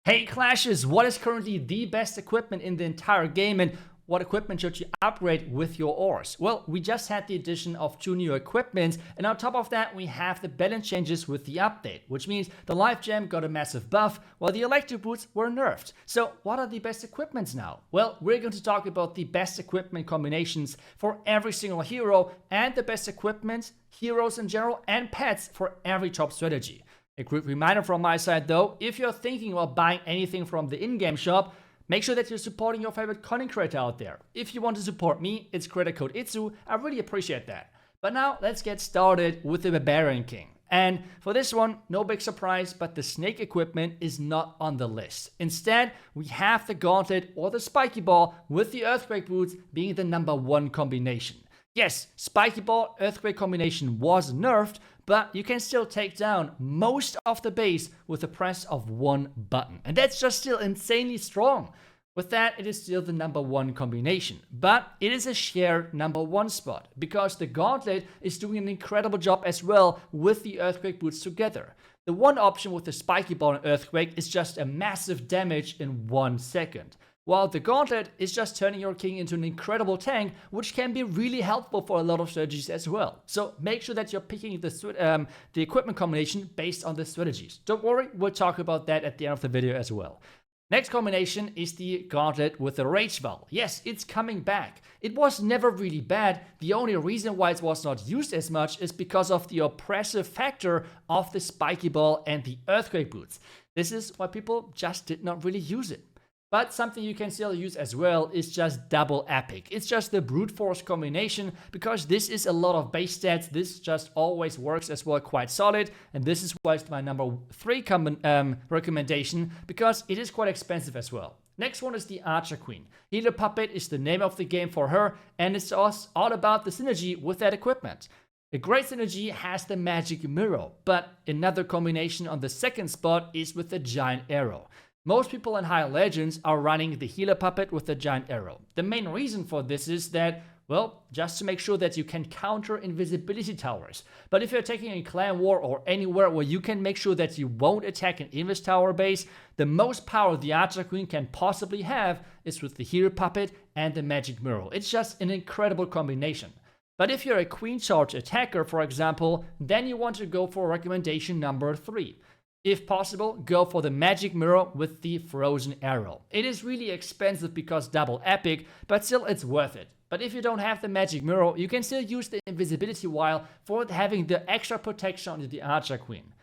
Hey Clashers, what is currently the best equipment in the entire game and what equipment should you upgrade with your ores? Well, we just had the addition of 2 new equipments, and on top of that we have the balance changes with the update, which means the life gem got a massive buff while the electric boots were nerfed. So what are the best equipments now? Well, we're going to talk about the best equipment combinations for every single hero and the best equipment, heroes in general, and pets for every top strategy. A quick reminder from my side though, if you're thinking about buying anything from the in-game shop, make sure that you're supporting your favorite content creator out there. If you want to support me, it's creator code iTzu, I really appreciate that. But now let's get started with the Barbarian King. And for this one, no big surprise, but the snake equipment is not on the list. Instead, we have the gauntlet or the spiky ball with the earthquake boots being the #1 combination. Yes, spiky ball earthquake combination was nerfed, but you can still take down most of the base with the press of one button. And that's just still insanely strong. With that, it is still the #1 combination. But it is a shared #1 spot, because the gauntlet is doing an incredible job as well with the earthquake boots together. The one option with the spiky ball and earthquake is just a massive damage in 1 second. While the gauntlet is just turning your king into an incredible tank, which can be really helpful for a lot of strategies as well. So make sure that you're picking the equipment combination based on the strategies. Don't worry, we'll talk about that at the end of the video as well. Next combination is the gauntlet with the rage ball. Yes, it's coming back. It was never really bad. The only reason why it was not used as much is because of the oppressive factor of the spiky ball and the earthquake boots. This is why people just did not really use it. But something you can still use as well is just double epic. It's just the brute force combination, because this is a lot of base stats. This just always works as well, quite solid. And this is why it's my #3 recommendation, because it is quite expensive as well. Next one is the Archer Queen. Healer Puppet is the name of the game for her, and it's all about the synergy with that equipment. A great synergy has the magic mirror, but another combination on the second spot is with the giant arrow. Most people in higher legends are running the healer puppet with the giant arrow. The main reason for this is that, well, just to make sure that you can counter invisibility towers. But if you're taking a clan war or anywhere where you can make sure that you won't attack an invis tower base, the most power the Archer Queen can possibly have is with the healer puppet and the magic mirror. It's just an incredible combination. But if you're a queen charge attacker, for example, then you want to go for recommendation #3. If possible, go for the magic mirror with the frozen arrow. It is really expensive because double epic, but still it's worth it. But if you don't have the magic mirror, you can still use the invisibility vial for having the extra protection on the Archer Queen.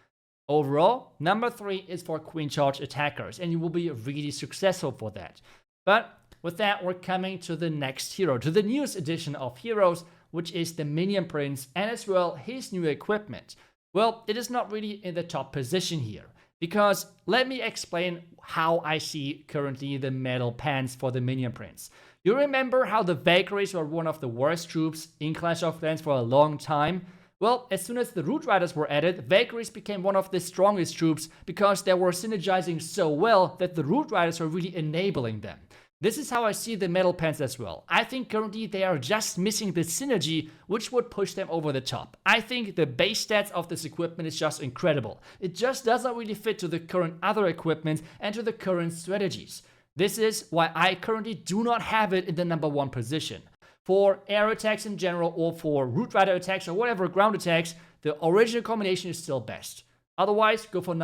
Overall, #3 is for queen charge attackers, and you will be really successful for that. But with that, we're coming to the next hero, to the newest edition of heroes, which is the Minion Prince, and as well his new equipment. Well, it is not really in the top position here, because let me explain how I see currently the metal pants for the Minion Prince. You remember how the Valkyries were one of the worst troops in Clash of Clans for a long time? Well, as soon as the Root Riders were added, Valkyries became one of the strongest troops because they were synergizing so well that the Root Riders were really enabling them. This is how I see the metal pants as well. I think currently they are just missing the synergy, which would push them over the top. I think the base stats of this equipment is just incredible. It just doesn't really fit to the current other equipment and to the current strategies. This is why I currently do not have it in the #1 position. For air attacks in general, or for Root Rider attacks or whatever ground attacks, the original combination is still best. Otherwise, go for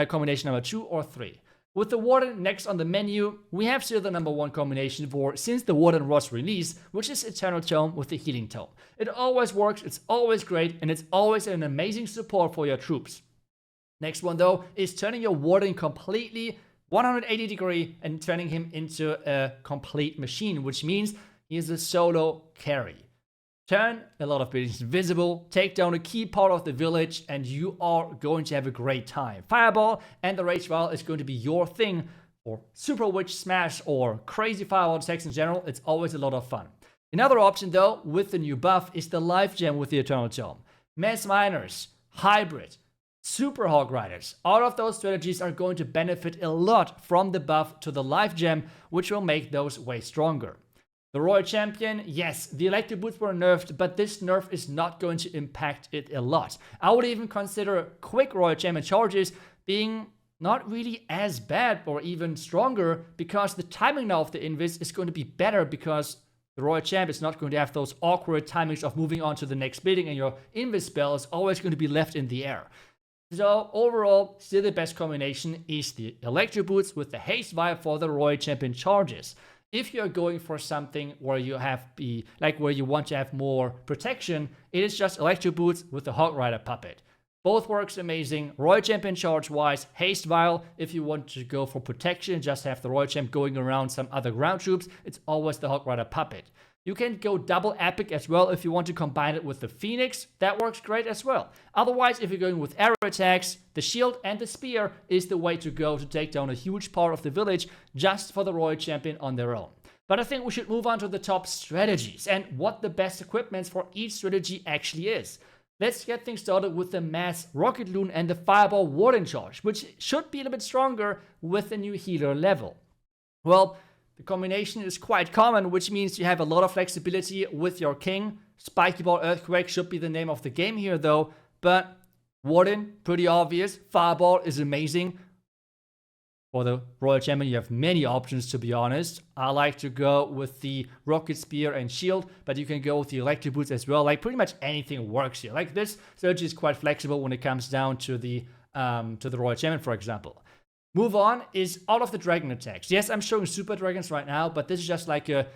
combination #2 or 3. With the Warden next on the menu, we have still the #1 combination for since the Warden was released, which is Eternal Tome with the Healing Tome. It always works, it's always great, and it's always an amazing support for your troops. Next one though is turning your Warden completely 180 degree and turning him into a complete machine, which means he is a solo carry. Turn a lot of buildings invisible, take down a key part of the village, and you are going to have a great time. Fireball and the Rage Vial is going to be your thing, or Super Witch Smash, or crazy Fireball attacks in general. It's always a lot of fun. Another option though, with the new buff, is the Life Gem with the Eternal Tome. Mass Miners, Hybrid, Super Hog Riders, all of those strategies are going to benefit a lot from the buff to the Life Gem, which will make those way stronger. The Royal Champion, yes, the electric boots were nerfed, but this nerf is not going to impact it a lot. I would even consider quick Royal Champion charges being not really as bad or even stronger, because the timing now of the invis is going to be better, because the Royal Champ is not going to have those awkward timings of moving on to the next building, and your invis spell is always going to be left in the air. So overall, still the best combination is the Electro Boots with the Haste Vial for the Royal Champion charges. If you're going for something where you have where you want to have more protection, it is just Electro Boots with the Hog Rider puppet. Both works amazing. Royal Champion charge wise, Haste Vial. If you want to go for protection, just have the Royal Champ going around some other ground troops, it's always the Hog Rider puppet. You can go double epic as well if you want to combine it with the Phoenix. That works great as well. Otherwise, if you're going with arrow attacks, the shield and the spear is the way to go to take down a huge part of the village just for the Royal Champion on their own. But I think we should move on to the top strategies and what the best equipment for each strategy actually is. Let's get things started with the Mass Rocket Loon and the Fireball Warden charge, which should be a little bit stronger with the new healer level. Well, the combination is quite common, which means you have a lot of flexibility with your king. Spiky Ball Earthquake should be the name of the game here though, but Warden, pretty obvious. Fireball is amazing. For the Royal Champion, you have many options, to be honest. I like to go with the Rocket Spear and Shield, but you can go with the Electric Boots as well. Like, pretty much anything works here. Like, this strategy is quite flexible when it comes down to the Royal Champion, for example. Move on is all of the dragon attacks. Yes, I'm showing super dragons right now, but this is just like a,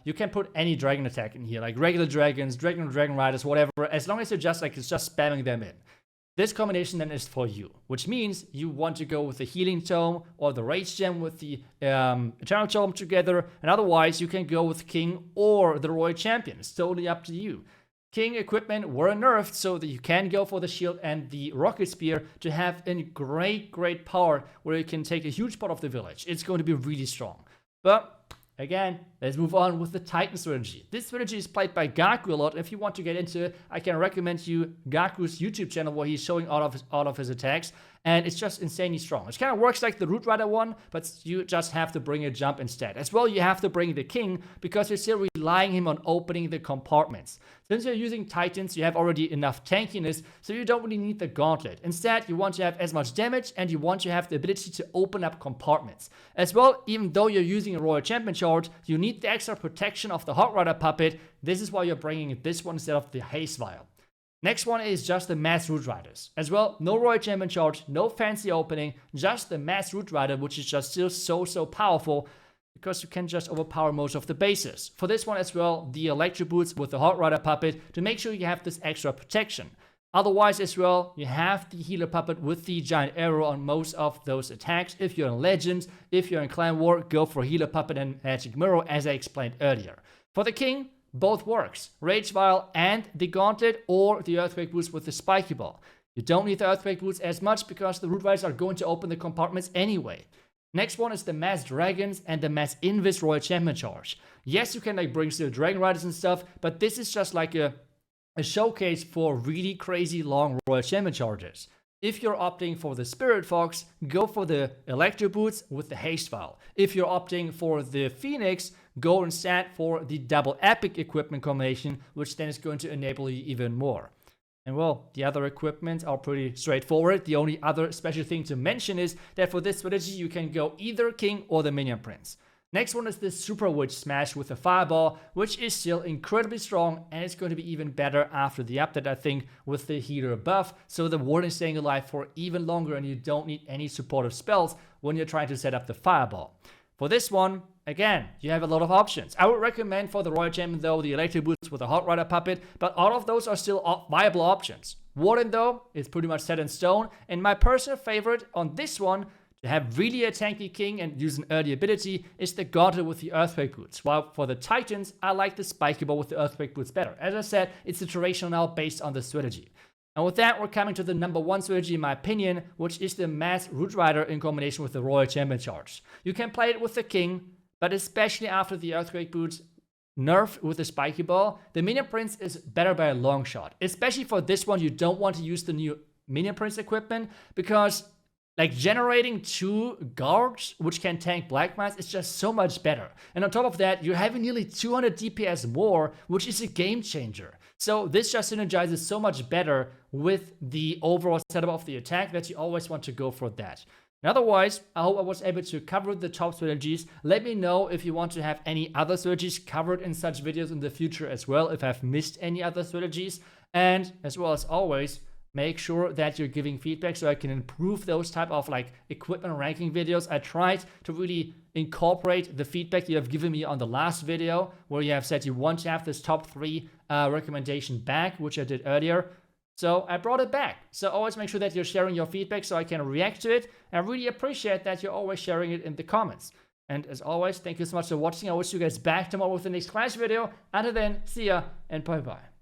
you can put any dragon attack in here, like regular dragons, dragon riders, whatever, as long as you're just like, it's just spamming them in. This combination then is for you, which means you want to go with the Healing Tome or the Rage Gem with the Eternal Tome together, and otherwise you can go with King or the Royal Champion. It's totally up to you. King equipment were nerfed so that you can go for the shield and the rocket spear to have a great power where you can take a huge part of the village. It's going to be really strong. But again, let's move on with the Titan strategy. This strategy is played by Gaku a lot. If you want to get into it, I can recommend you Gaku's YouTube channel where he's showing all of his attacks. And it's just insanely strong. It kind of works like the Root Rider one, but you just have to bring a jump instead. As well, you have to bring the King because you're still relying him on opening the compartments. Since you're using Titans, you have already enough tankiness, so you don't really need the Gauntlet. Instead, you want to have as much damage, and you want to have the ability to open up compartments. As well, even though you're using a Royal Champion charge, you need the extra protection of the Hog Rider puppet. This is why you're bringing this one instead of the Haste Vial. Next one is just the Mass Root Riders. As well, no Royal Champion charge, no fancy opening, just the Mass Root Rider, which is just still so powerful because you can just overpower most of the bases. For this one as well, the Electro Boots with the Hog Rider puppet to make sure you have this extra protection. Otherwise as well, you have the Healer puppet with the Giant Arrow on most of those attacks. If you're in Legends, if you're in Clan War, go for Healer puppet and Magic Mirror as I explained earlier. For the King, both works. Rage Vial and the Gauntlet or the Earthquake Boots with the Spiky Ball. You don't need the Earthquake Boots as much because the Root Riders are going to open the compartments anyway. Next one is the Mass Dragons and the Mass Invis Royal Champion charge. Yes, you can like bring still Dragon Riders and stuff, but this is just like a showcase for really crazy long Royal Champion charges. If you're opting for the Spirit Fox, go for the Electro Boots with the Haste Vial. If you're opting for the Phoenix, go instead for the double epic equipment combination, which then is going to enable you even more. And well, the other equipment are pretty straightforward. The only other special thing to mention is that for this strategy, you can go either King or the Minion Prince. Next one is the Super Witch Smash with the Fireball, which is still incredibly strong, and it's going to be even better after the update, I think, with the Healer buff. So the Warden is staying alive for even longer, and you don't need any supportive spells when you're trying to set up the Fireball. For this one, again, you have a lot of options. I would recommend for the Royal Champion, though, the Electric Boots with the Hog Rider puppet, but all of those are still viable options. Warden, though, is pretty much set in stone, and my personal favorite on this one, to have really a tanky King and use an early ability, is the Gauntlet with the Earthquake Boots. While for the Titans, I like the Spiky Ball with the Earthquake Boots better. As I said, it's situational now based on the strategy. And with that, we're coming to the number one strategy in my opinion, which is the Mass Root Rider in combination with the Royal Champion charge. You can play it with the King, but especially after the Earthquake Boots nerf with the Spiky Ball, the Minion Prince is better by a long shot. Especially for this one, you don't want to use the new Minion Prince equipment because like generating 2 guards which can tank Black Mass is just so much better. And on top of that, you're having nearly 200 DPS more, which is a game changer. So this just synergizes so much better with the overall setup of the attack that you always want to go for that. And otherwise, I hope I was able to cover the top strategies. Let me know if you want to have any other strategies covered in such videos in the future as well, if I've missed any other strategies. And as well as always, make sure that you're giving feedback so I can improve those type of like equipment ranking videos. I tried to really incorporate the feedback you have given me on the last video, where you have said you want to have this top 3 recommendation back, which I did earlier. So I brought it back. So always make sure that you're sharing your feedback so I can react to it. I really appreciate that you're always sharing it in the comments. And as always, thank you so much for watching. I wish you guys back tomorrow with the next Clash video. Until then, see ya and bye bye.